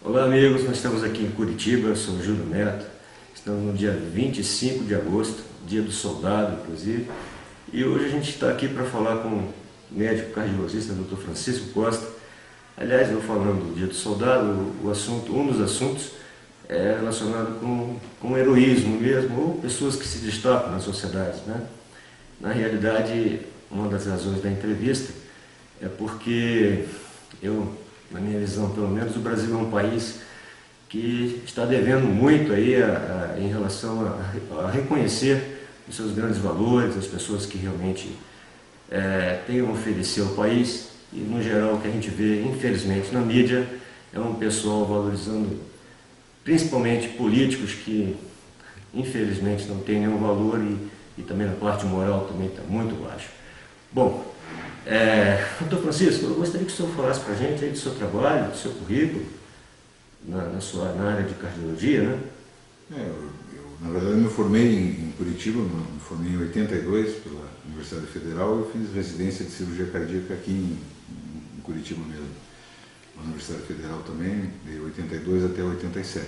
Olá amigos, nós estamos aqui em Curitiba, eu sou o Júlio Neto, estamos no dia 25 de agosto, dia do soldado inclusive, e hoje a gente está aqui para falar com o médico cardiologista Dr. Francisco Costa. Aliás, eu falando do dia do soldado, um dos assuntos é relacionado com o heroísmo mesmo, ou pessoas que se destacam na sociedade, né? Na realidade, uma das razões da entrevista é porque na minha visão pelo menos, o Brasil é um país que está devendo muito aí em relação a reconhecer os seus grandes valores, as pessoas que realmente têm a oferecer ao país, e no geral o que a gente vê, infelizmente, na mídia é um pessoal valorizando principalmente políticos que infelizmente não têm nenhum valor e também a parte moral também está muito baixa. Bom, doutor Francisco, eu gostaria que o senhor falasse para a gente aí do seu trabalho, do seu currículo, na área de cardiologia, né? Na verdade, eu me formei em Curitiba, me formei em 82 pela Universidade Federal. Eu fiz residência de cirurgia cardíaca aqui em Curitiba mesmo, na Universidade Federal também, de 82 até 87.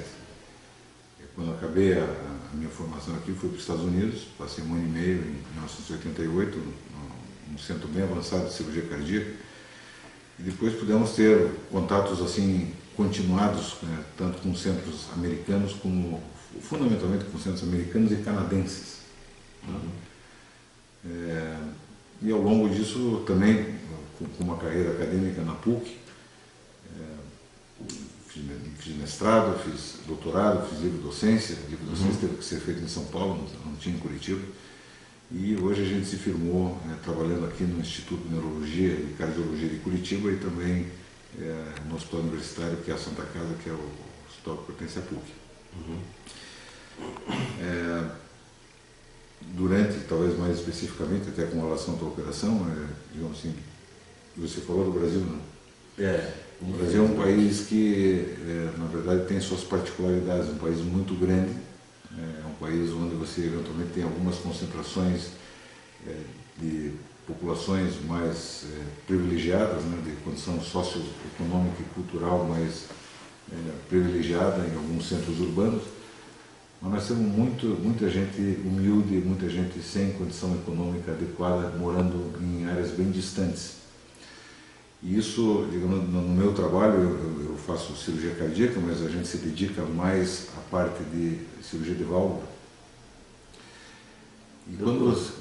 Quando eu acabei a minha formação aqui, fui para os Estados Unidos, passei um ano e meio em 1988, num centro bem avançado de cirurgia cardíaca, e depois pudemos ter contatos assim continuados, né, tanto com centros americanos como fundamentalmente com centros americanos e canadenses. E ao longo disso também, com uma carreira acadêmica na PUC, fiz mestrado, fiz doutorado, fiz livre docência. Livre docência teve que ser feito em São Paulo, não tinha em Curitiba. E hoje a gente se firmou trabalhando aqui no Instituto de Neurologia e Cardiologia de Curitiba e também no Hospital Universitário, que é a Santa Casa, que é o hospital que pertence à PUC. Durante, talvez mais especificamente, até com relação à tua operação, digamos assim, você falou do Brasil, não? O Brasil é um país que, na verdade, tem suas particularidades, um país muito grande, é um país onde você eventualmente tem algumas concentrações de populações mais privilegiadas, né, de condição socioeconômica e cultural mais privilegiada em alguns centros urbanos, mas nós temos muita gente humilde, muita gente sem condição econômica adequada, morando em áreas bem distantes. E isso, digamos, no meu trabalho, eu faço cirurgia cardíaca, mas a gente se dedica mais à parte de cirurgia de válvula.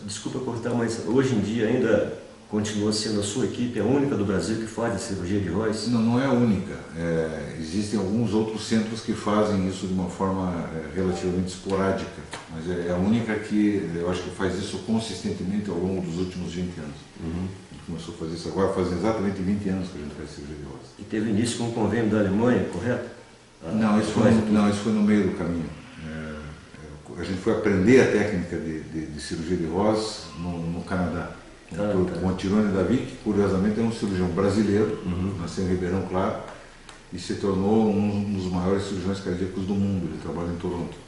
Desculpa cortar, mas hoje em dia ainda continua sendo a sua equipe a única do Brasil que faz a cirurgia de voz? Não é a única. Existem alguns outros centros que fazem isso de uma forma relativamente esporádica, mas é a única que eu acho que faz isso consistentemente ao longo dos últimos 20 anos. A gente começou a fazer isso agora, faz exatamente 20 anos que a gente faz cirurgia de voz. E teve início com o convênio da Alemanha, correto? Não, isso foi no meio do caminho. A gente foi aprender a técnica de cirurgia de voz no Canadá. Com o Tirone Davi, que curiosamente é um cirurgião brasileiro, nasceu em Ribeirão Claro e se tornou um dos maiores cirurgiões cardíacos do mundo. Ele trabalha em Toronto.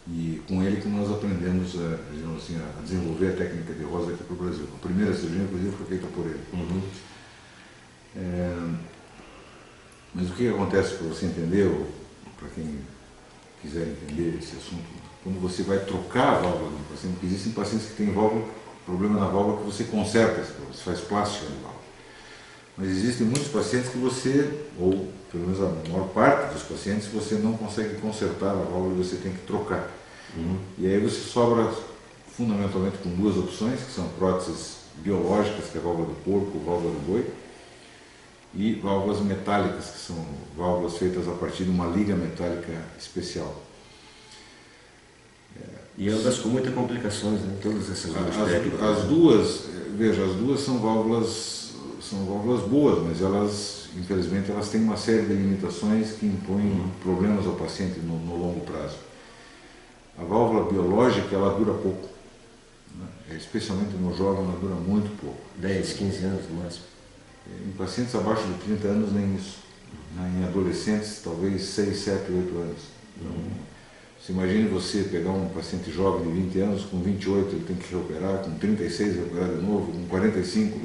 E com ele que nós aprendemos digamos assim, a desenvolver a técnica de voz aqui para o Brasil. A primeira cirurgia, inclusive, foi feita por ele. Mas o que acontece, para você entender, ou para quem quiser entender esse assunto, quando você vai trocar a válvula do paciente, porque existem pacientes que têm problema na válvula que você conserta, você faz plástica na válvula. Mas existem muitos pacientes que você, ou pelo menos a maior parte dos pacientes, você não consegue consertar a válvula e você tem que trocar. E aí você sobra fundamentalmente com duas opções, que são próteses biológicas, que é a válvula do porco, a válvula do boi, e válvulas metálicas, que são válvulas feitas a partir de uma liga metálica especial. E ambas com muitas complicações, né? Todas essas duas técnicas. As duas são válvulas boas, mas elas, infelizmente, elas têm uma série de limitações que impõem problemas ao paciente no longo prazo. A válvula biológica, ela dura pouco, né? Especialmente no jovem, ela dura muito pouco. 10, 15 anos no máximo. Em pacientes abaixo de 30 anos, nem isso. Em adolescentes, talvez 6, 7, 8 anos. Então, você imagine você pegar um paciente jovem de 20 anos, com 28 ele tem que reoperar, com 36 reoperar de novo, com 45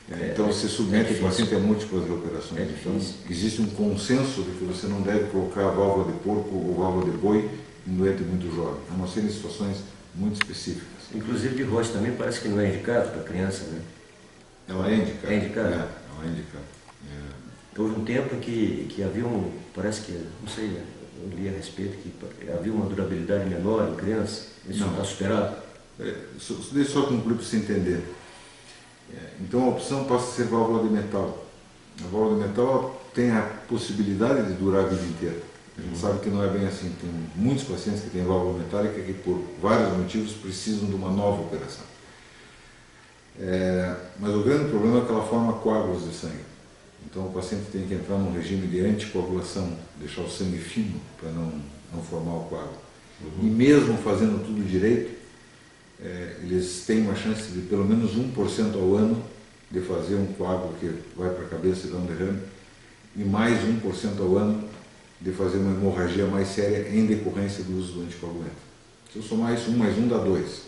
Então você submete o paciente a múltiplas operações. É difícil. Então, existe um consenso de que você não deve colocar válvula de porco ou válvula de boi em doente muito jovem, a não ser em situações muito específicas. Inclusive de rocha também parece que não é indicado para criança, né? Ela é indicada. É indicada? Ela é indicada. Houve um tempo que havia parece que, não sei, eu li a respeito, que havia uma durabilidade menor em criança, isso não está superado? Deixa eu só concluir para você entender. Então a opção passa a ser válvula de metal. A válvula de metal tem a possibilidade de durar a vida inteira. A gente sabe que não é bem assim. Tem muitos pacientes que têm válvula metálica que por vários motivos precisam de uma nova operação. Mas o grande problema é que ela forma coágulos de sangue. Então o paciente tem que entrar num regime de anticoagulação, deixar o sangue fino para não formar o coágulo. E mesmo fazendo tudo direito, eles têm uma chance de pelo menos 1% ao ano de fazer um coágulo que vai para a cabeça e dá um derrame, e mais 1% ao ano de fazer uma hemorragia mais séria em decorrência do uso do anticoagulante. Se eu somar isso, 1 mais 1 dá 2.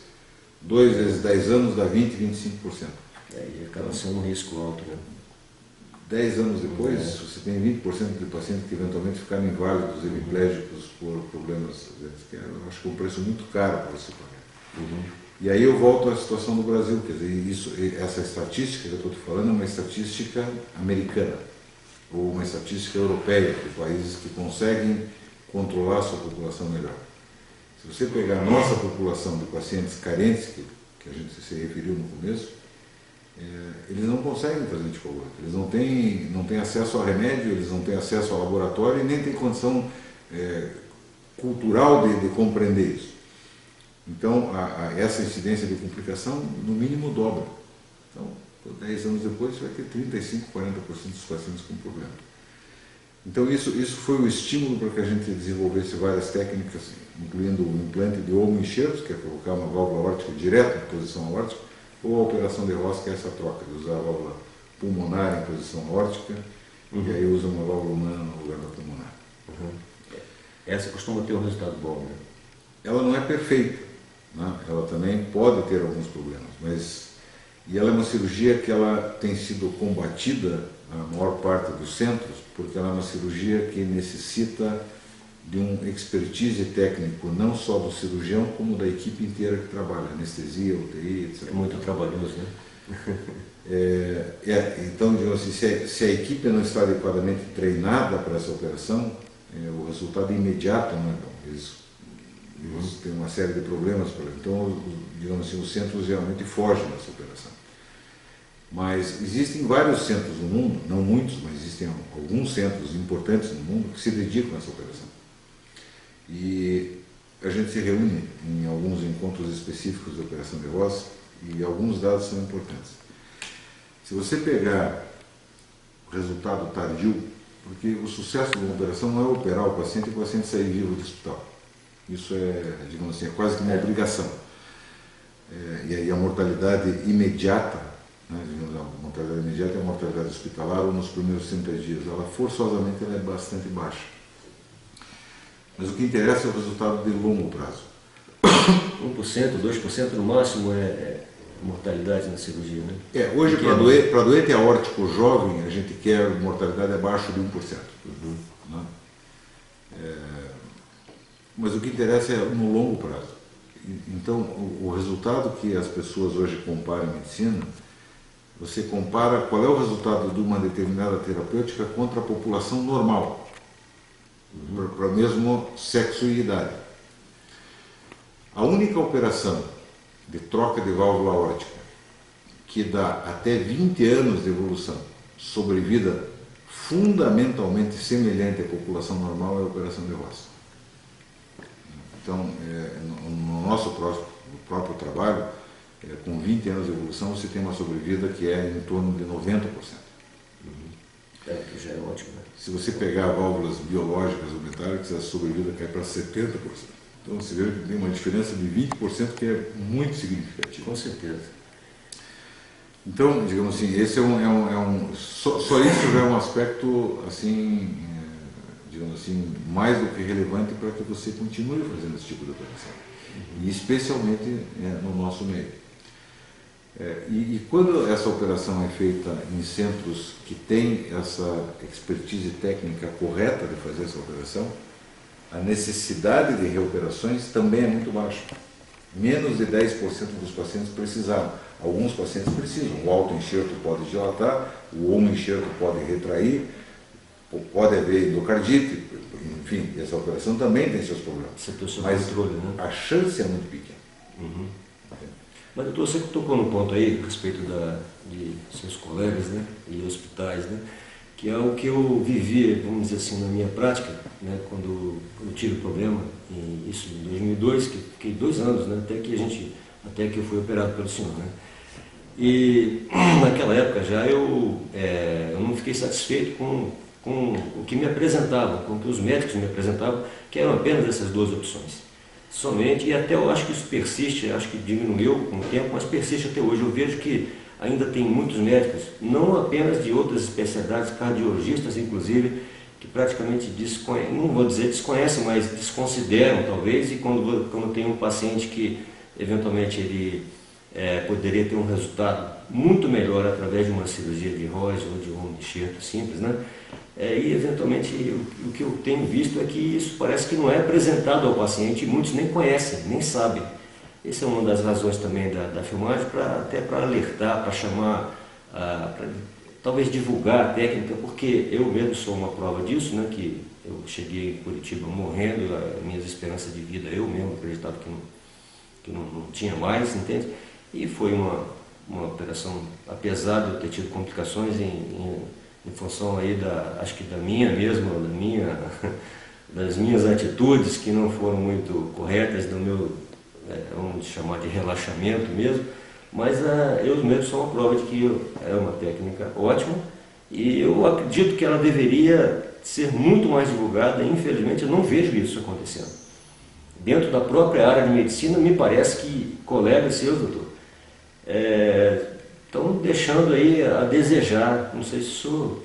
2 vezes 10 anos dá 20, 25%. Aí acaba sendo um risco alto, né? 10 anos depois, você tem 20% de pacientes que eventualmente ficaram inválidos, hemiplégicos por problemas, que eu acho que é um preço muito caro para você pagar. E aí eu volto à situação do Brasil, quer dizer, essa estatística que eu estou te falando é uma estatística americana, ou uma estatística europeia, de países que conseguem controlar a sua população melhor. Se você pegar a nossa população de pacientes carentes, que a gente se referiu no começo, eles não conseguem fazer anticoagulante, eles não têm acesso a remédio, eles não têm acesso ao laboratório e nem têm condição cultural de compreender isso. Então, essa incidência de complicação, no mínimo, dobra. Então, 10 anos depois, você vai ter 35, 40% dos pacientes com problema. Então, isso foi o estímulo para que a gente desenvolvesse várias técnicas, incluindo o implante de homo-enxertos, que é colocar uma válvula órtica direto em posição aórtica, ou a operação de Ross, que é essa troca, de usar a válvula pulmonar em posição aórtica, e aí usa uma válvula humana no lugar da pulmonar. Essa costuma ter um resultado bom, né? Ela não é perfeita, né? Ela também pode ter alguns problemas, e ela é uma cirurgia que ela tem sido combatida na maior parte dos centros, porque ela é uma cirurgia que necessita de um expertise técnico, não só do cirurgião, como da equipe inteira que trabalha, anestesia, UTI, etc. É muito trabalhoso, né? Então, digamos assim, se a equipe não está adequadamente treinada para essa operação, o resultado imediato não é bom. Eles têm uma série de problemas. Então, digamos assim, os centros realmente fogem dessa operação. Mas existem vários centros no mundo, não muitos, mas existem alguns centros importantes no mundo que se dedicam a essa operação. E a gente se reúne em alguns encontros específicos de operação de Ross e alguns dados são importantes. Se você pegar o resultado tardio, porque o sucesso de uma operação não é operar o paciente e o paciente sair vivo do hospital. Isso digamos assim, é quase que uma obrigação. E aí a mortalidade imediata, né, digamos, a mortalidade imediata é a mortalidade hospitalar ou nos primeiros 30 dias. Ela forçosamente é bastante baixa. Mas o que interessa é o resultado de longo prazo. 1%, 2% no máximo é mortalidade na cirurgia, né? Hoje, para doente aórtico jovem, a gente quer mortalidade abaixo de 1%. Né? Mas o que interessa é no longo prazo. Então, o resultado que as pessoas hoje comparam em medicina, você compara qual é o resultado de uma determinada terapêutica contra a população normal, para o mesmo sexo e idade. A única operação de troca de válvula aórtica que dá até 20 anos de evolução, sobrevida fundamentalmente semelhante à população normal, é a operação de Ross. Então, no nosso próprio trabalho, com 20 anos de evolução, você tem uma sobrevida que é em torno de 90%. Que já é ótimo, né? Se você pegar válvulas biológicas ou metálicas, a sobrevida cai para 70%. Então você vê que tem uma diferença de 20% que é muito significativa. Com certeza. Então, digamos assim, esse só isso já é um aspecto, assim, digamos assim, mais do que relevante para que você continue fazendo esse tipo de operação. E especialmente no nosso meio. E quando essa operação é feita em centros que têm essa expertise técnica correta de fazer essa operação, a necessidade de reoperações também é muito baixa. Menos de 10% dos pacientes precisaram. Alguns pacientes precisam. O autoenxerto pode dilatar, o homoenxerto pode retrair, pode haver endocardite, enfim, essa operação também tem seus problemas. Mas controle, né? A chance é muito pequena. Uhum. Mas, doutor, você tocou no ponto aí, a respeito de seus colegas, né, e hospitais, né, que é o que eu vivi, vamos dizer assim, na minha prática, né, quando eu tive problema, isso em 2002, que fiquei 2 anos, né, até que eu fui operado pelo senhor, né. E naquela época já eu não fiquei satisfeito com o que me apresentavam, com o que os médicos me apresentavam, que eram apenas essas 2 opções. Somente, e até eu acho que isso persiste, acho que diminuiu com o tempo, mas persiste até hoje. Eu vejo que ainda tem muitos médicos, não apenas de outras especialidades, cardiologistas inclusive, que praticamente desconhecem, não vou dizer desconhecem, mas desconsideram talvez, e quando tem um paciente que eventualmente ele poderia ter um resultado muito melhor através de uma cirurgia de Rose ou de um enxerto simples, né? E eventualmente o que eu tenho visto é que isso parece que não é apresentado ao paciente e muitos nem conhecem, nem sabem. Essa é uma das razões também da filmagem, até para alertar, para chamar, para talvez divulgar a técnica, porque eu mesmo sou uma prova disso, né, que eu cheguei em Curitiba morrendo, minhas esperanças de vida, eu mesmo acreditava que não tinha mais, entende? E foi uma operação, apesar de eu ter tido complicações em função aí acho que da minha mesmo, das minhas atitudes que não foram muito corretas, do meu, vamos chamar de relaxamento mesmo, mas eu mesmo sou uma prova de que é uma técnica ótima e eu acredito que ela deveria ser muito mais divulgada. Infelizmente eu não vejo isso acontecendo. Dentro da própria área de medicina, me parece que colegas seus, doutor, estão deixando aí a desejar. Não sei se o senhor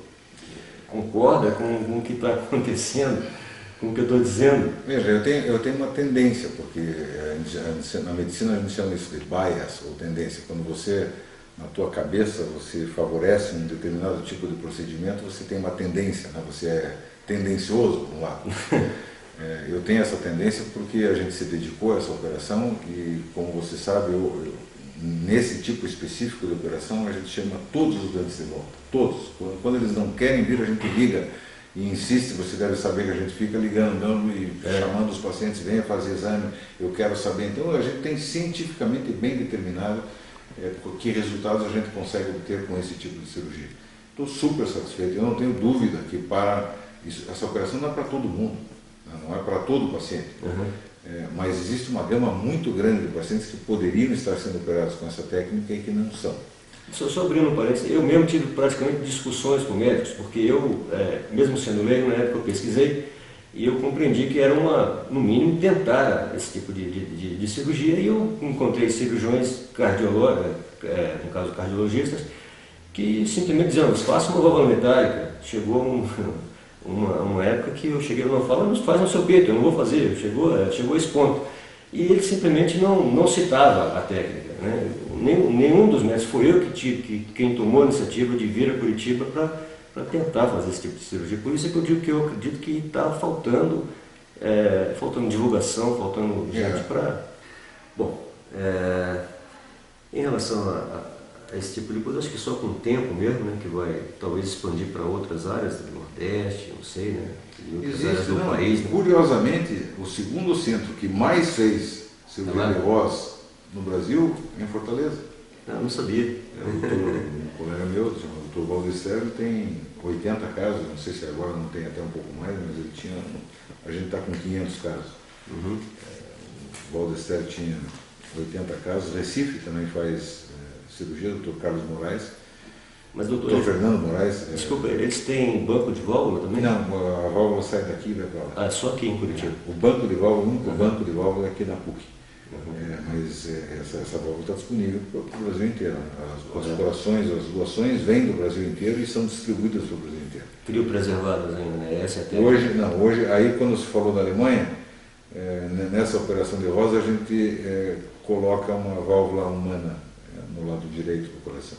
concorda com o que está acontecendo, com o que eu estou dizendo. Veja, eu tenho uma tendência, porque na medicina a gente chama isso de bias, ou tendência. Quando você, na tua cabeça, você favorece um determinado tipo de procedimento, você tem uma tendência, né? Você é tendencioso por um lado. Eu tenho essa tendência porque a gente se dedicou a essa operação e, como você sabe, nesse tipo específico de operação, a gente chama todos os doentes de volta, todos. Quando eles não querem vir, a gente liga e insiste. Você deve saber que a gente fica ligando e chamando os pacientes, venha fazer exame, eu quero saber. Então a gente tem cientificamente bem determinado que resultados a gente consegue obter com esse tipo de cirurgia. Estou super satisfeito, eu não tenho dúvida que essa operação não é para todo mundo, não é para todo paciente. Uhum. Mas existe uma gama muito grande de pacientes que poderiam estar sendo operados com essa técnica e que não são. Só abrindo um parênteses, eu mesmo tive praticamente discussões com médicos, porque eu, mesmo sendo leigo, na época eu pesquisei e eu compreendi que era no mínimo, tentar esse tipo de cirurgia, e eu encontrei cirurgiões no caso cardiologistas, que simplesmente diziam: faça uma válvula metálica. Chegou uma época que eu cheguei numa fala: faz no seu peito, eu não vou fazer. Chegou a esse ponto. E ele simplesmente não citava a técnica, né? Nenhum dos médicos, foi eu quem tomou a iniciativa de vir a Curitiba para tentar fazer esse tipo de cirurgia. Por isso é que eu digo que eu acredito que está faltando divulgação, faltando gente para... Bom, em relação a esse tipo de coisa, acho que só com o tempo mesmo, né, que vai talvez expandir para outras áreas do Nordeste, não sei, né, e outras áreas do país. Né? Curiosamente, o segundo centro que mais fez cirurgia de voz no Brasil é em Fortaleza. Não sabia. Um colega meu, o Dr. Valdester, ele tem 80 casos, não sei se agora não tem, até um pouco mais, mas ele tinha, a gente está com 500 casos. Uhum. O Valdester tinha 80 casos, Recife também faz cirurgia, Dr. Carlos Moraes. Mas, doutor, Dr. Fernando Moraes. Desculpa, eles têm banco de válvula também? Não, a válvula sai daqui e vai para lá. Só aqui em Curitiba. O banco de válvula, o único banco de válvula é aqui na PUC. Mas essa válvula está disponível para o Brasil inteiro. As doações vêm do Brasil inteiro e são distribuídas para o Brasil inteiro. Criopreservadas ainda, né? Essa é a técnica. Hoje, aí quando se falou da Alemanha, nessa operação de Rosa a gente coloca uma válvula humana no lado direito do coração.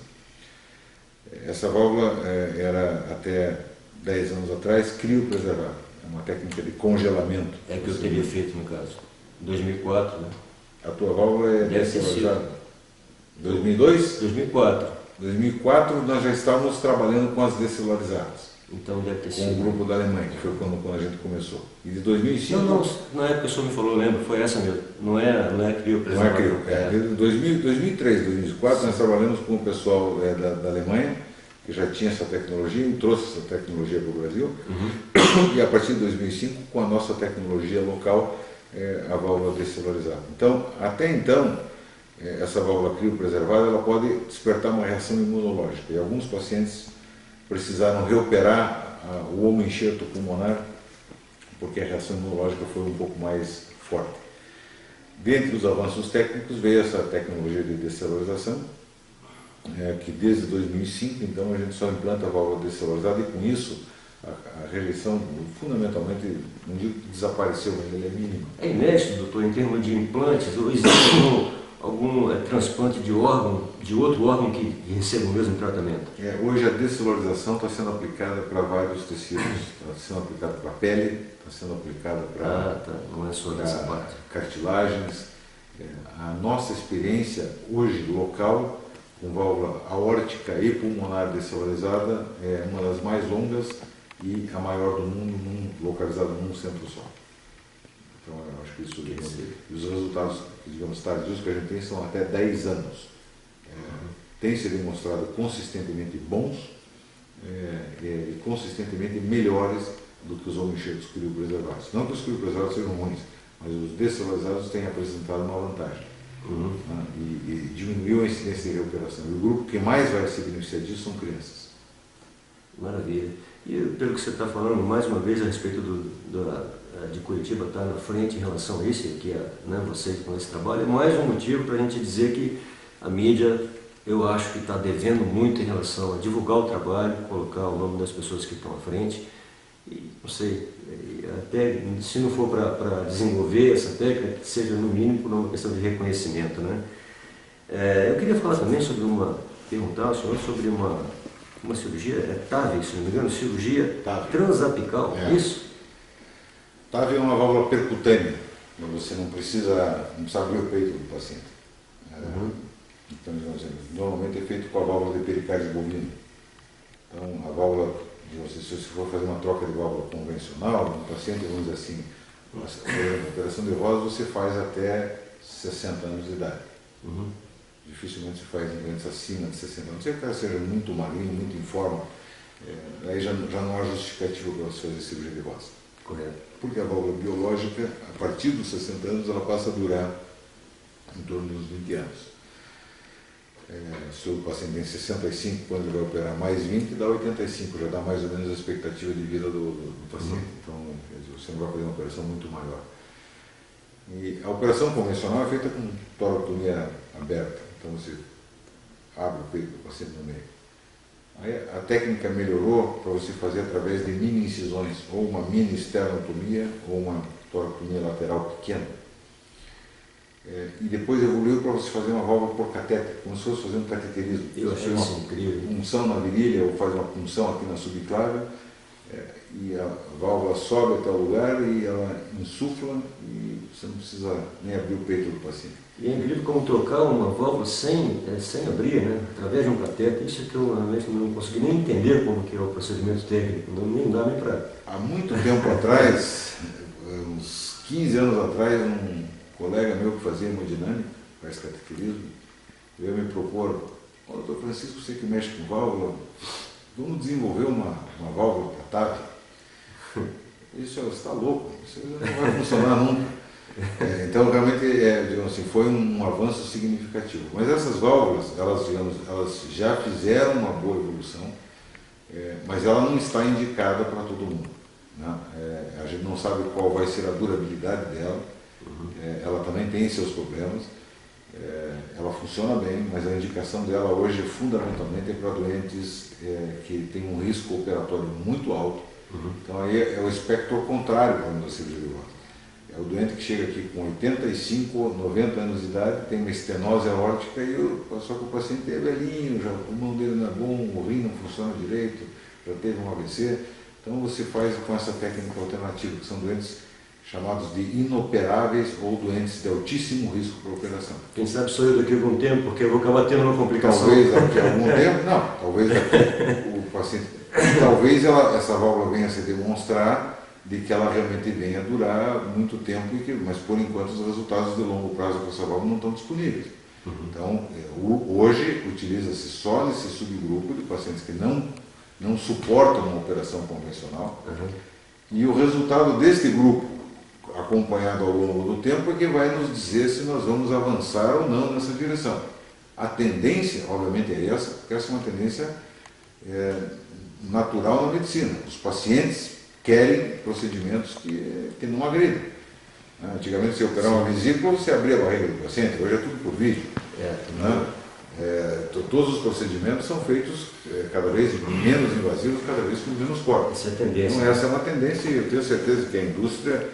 Essa válvula era até 10 anos atrás criopreservada, é uma técnica de congelamento. É que eu teria feito no caso, em 2004, né? A tua válvula é dessalariada? 2002? 2004. 2004 nós já estávamos trabalhando com as descelularizadas. Então deve ter sido. Com o grupo da Alemanha, que foi quando a gente começou. E de 2005... Não, na época o senhor me falou, lembro, foi essa mesmo. Não é criopreservada. Não é crio. De 2003, 2004 nós trabalhamos com o pessoal da Alemanha, que já tinha essa tecnologia e trouxe essa tecnologia para o Brasil. E a partir de 2005, com a nossa tecnologia local, a válvula descelularizada. Então, até então, essa válvula criopreservada ela pode despertar uma reação imunológica. E alguns pacientes precisaram reoperar o homoenxerto pulmonar, porque a reação imunológica foi um pouco mais forte. Dentre os avanços técnicos veio essa tecnologia de descelularização, que desde 2005, então, a gente só implanta a válvula descelularizada e com isso a rejeição fundamentalmente, não digo que desapareceu, mas ela é mínima. É inédito, doutor, em termos de implantes, ou existe algum transplante de órgão, de outro órgão que receba o mesmo tratamento? Hoje a descelularização está sendo aplicada para vários tecidos, está sendo aplicada para a pele, está sendo aplicada para não é só dessa parte. Cartilagens. A nossa experiência hoje local com válvula aórtica e pulmonar descelularizada é uma das mais longas e a maior do mundo, localizada num centro só. Então, eu acho que isso e os resultados, digamos, tardios que a gente tem são até 10 anos. Tem se demonstrado consistentemente bons e consistentemente melhores do que os homoenxertos criopreservados. Não que os criopreservados sejam ruins, mas os descelularizados têm apresentado uma vantagem. E diminuiu a incidência de reoperação. E o grupo que mais vai se beneficiar disso são crianças. Maravilha. E pelo que você está falando, mais uma vez, a respeito de Curitiba estar na frente em relação a isso, que vocês com esse trabalho, é mais um motivo para a gente dizer que a mídia, eu acho que está devendo muito em relação a divulgar o trabalho, colocar o nome das pessoas que estão à frente. E, não sei, até se não for para desenvolver essa técnica, que seja no mínimo por uma questão de reconhecimento, né? Eu queria falar também perguntar ao senhor sobre uma cirurgia, TAVI, se não me engano, cirurgia transapical, isso? TAVI é uma válvula percutânea, você não precisa abrir o peito do paciente. Então, normalmente é feito com a válvula de pericárdio bovino. Então, a válvula, se você for fazer uma troca de válvula convencional, um paciente, vamos dizer assim, a operação de voz você faz até 60 anos de idade. Dificilmente se faz em doentes acima de 60 anos. Se o cara seja muito magrinho, muito em forma, aí já não há justificativo para você fazer cirurgia de voz. Correto. Porque a válvula biológica, a partir dos 60 anos, ela passa a durar em torno dos 20 anos. Se o paciente tem 65, quando ele vai operar mais 20, dá 85, já dá mais ou menos a expectativa de vida do paciente. Então, você não vai fazer uma operação muito maior. E a operação convencional é feita com toracotomia aberta. Então, você abre o peito do paciente no meio. Aí a técnica melhorou para você fazer através de mini incisões, ou uma mini esternotomia, ou uma toracotomia lateral pequena. E depois evoluiu para você fazer uma válvula por catéter, como se fosse fazer um cateterismo. Eu achei isso incrível. Punção na virilha, ou faz uma punção aqui na subclávia, e a válvula sobe até o lugar e ela insufla e você não precisa nem abrir o peito do paciente. E é incrível como trocar uma válvula sem abrir, né? Através de um catéter. Isso é que eu realmente não consegui nem entender como que é o procedimento técnico, nem dá nem para... Há muito tempo atrás, uns 15 anos atrás, um colega meu que fazia hemodinâmica, faz cateterismo, veio me propor: doutor Francisco, você que mexe com válvula, vamos desenvolver uma válvula para TAVI. Eu disse: você está louco, isso não vai funcionar nunca. Então, realmente, digamos assim, foi um avanço significativo. Mas essas válvulas, elas já fizeram uma boa evolução, mas ela não está indicada para todo mundo, né? A gente não sabe qual vai ser a durabilidade dela. Ela também tem seus problemas, ela funciona bem, mas a indicação dela hoje fundamentalmente é para doentes que têm um risco operatório muito alto. Então aí é o espectro contrário para a cirurgia de voz. É o doente que chega aqui com 85, 90 anos de idade, tem uma estenose aórtica, só que o paciente é velhinho, já, o pulmão dele não é bom, o rim não funciona direito, já teve um AVC. Então você faz com essa técnica alternativa, que são doentes chamados de inoperáveis ou doentes de altíssimo risco para operação. Quem sabe sou eu daqui a algum tempo, porque eu vou acabar tendo uma complicação. Talvez daqui a algum tempo, não, talvez daqui o paciente, talvez essa válvula venha a se demonstrar de que ela realmente venha a durar muito tempo, mas por enquanto os resultados de longo prazo com essa válvula não estão disponíveis. Então, hoje utiliza-se só nesse subgrupo de pacientes que não suportam uma operação convencional, e o resultado deste grupo, acompanhado ao longo do tempo, é que vai nos dizer se nós vamos avançar ou não nessa direção. A tendência, obviamente, é essa, porque essa é uma tendência natural na medicina. Os pacientes querem procedimentos que não agridam. Antigamente, se operar uma vesícula, você abria a barriga do paciente, hoje é tudo por vídeo. Todos os procedimentos são feitos cada vez menos invasivos, cada vez com menos corte. Essa é a tendência. Então, essa é uma tendência, e eu tenho certeza que a indústria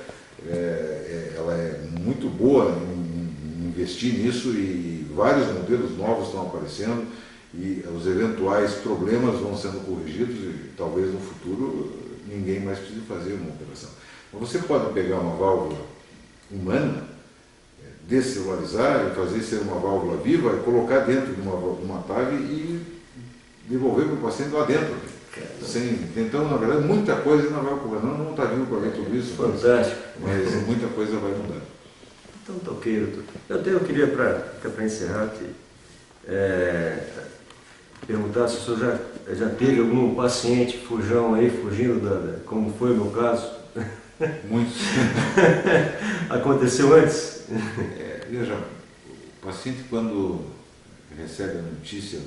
ela é muito boa em investir nisso, e vários modelos novos estão aparecendo, e os eventuais problemas vão sendo corrigidos, e talvez no futuro ninguém mais precise fazer uma operação. Mas você pode pegar uma válvula humana, descelularizar e fazer ser uma válvula viva e colocar dentro de uma TAV e devolver para o paciente lá dentro. Então, na verdade, muita coisa ainda vai ocorrer. Não está vindo para ver tudo isso. Fantástico. Mas muita coisa vai mudar. Então, tá ok, doutor. Eu queria, para encerrar aqui, perguntar se o senhor já teve algum paciente fujão aí, fugindo como foi o meu caso? Muitos. Aconteceu antes? Veja, o paciente, quando recebe a notícia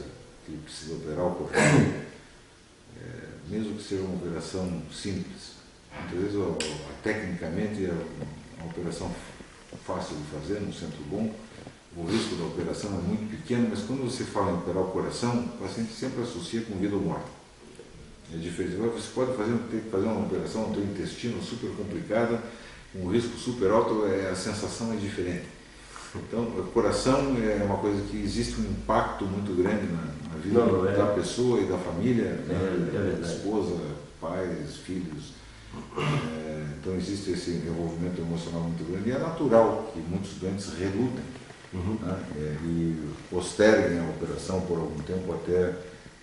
que precisa operar o coração, mesmo que seja uma operação simples, muitas vezes tecnicamente é uma operação fácil de fazer, num centro bom, o risco da operação é muito pequeno, mas quando você fala em operar o coração, o paciente sempre associa com vida ou morte. É diferente. Você pode ter que fazer uma operação no seu intestino super complicada, com um risco super alto, a sensação é diferente. Então, o coração é uma coisa que existe um impacto muito grande na vida da pessoa e da família, da esposa, pais, filhos. Então existe esse envolvimento emocional muito grande, e é natural que muitos doentes relutem e posterguem a operação por algum tempo, até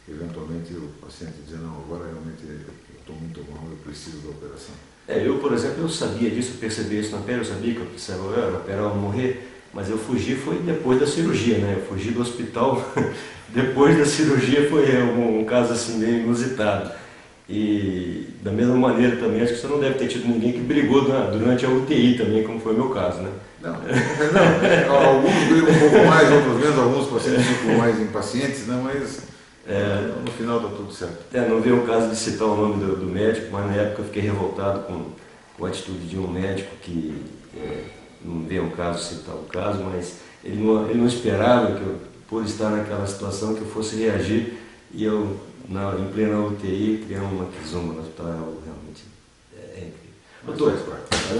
eventualmente o paciente dizer: não, agora realmente eu estou muito mal, eu preciso da operação. Eu, por exemplo, eu sabia disso, eu percebi isso na pele, eu sabia que eu precisava operar ou morrer, mas eu fugi foi depois da cirurgia, né? Eu fugi do hospital depois da cirurgia, foi um caso assim meio inusitado. E da mesma maneira também, acho que você não deve ter tido ninguém que brigou durante a UTI também, como foi o meu caso, né? Não, alguns brigam um pouco mais, outros menos, alguns pacientes ficam mais impacientes, né? Mas no final está tudo certo. Não veio o caso de citar o nome do médico, mas na época eu fiquei revoltado com a atitude de um médico que, não veio o caso citar o caso, mas ele não esperava que eu, por estar naquela situação, que eu fosse reagir, e eu, em plena UTI, criar uma quizomba no hospital, realmente é incrível. Doutor,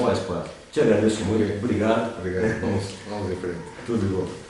faz parte. Te agradeço muito, obrigado. Obrigado, vamos em frente. Tudo de bom.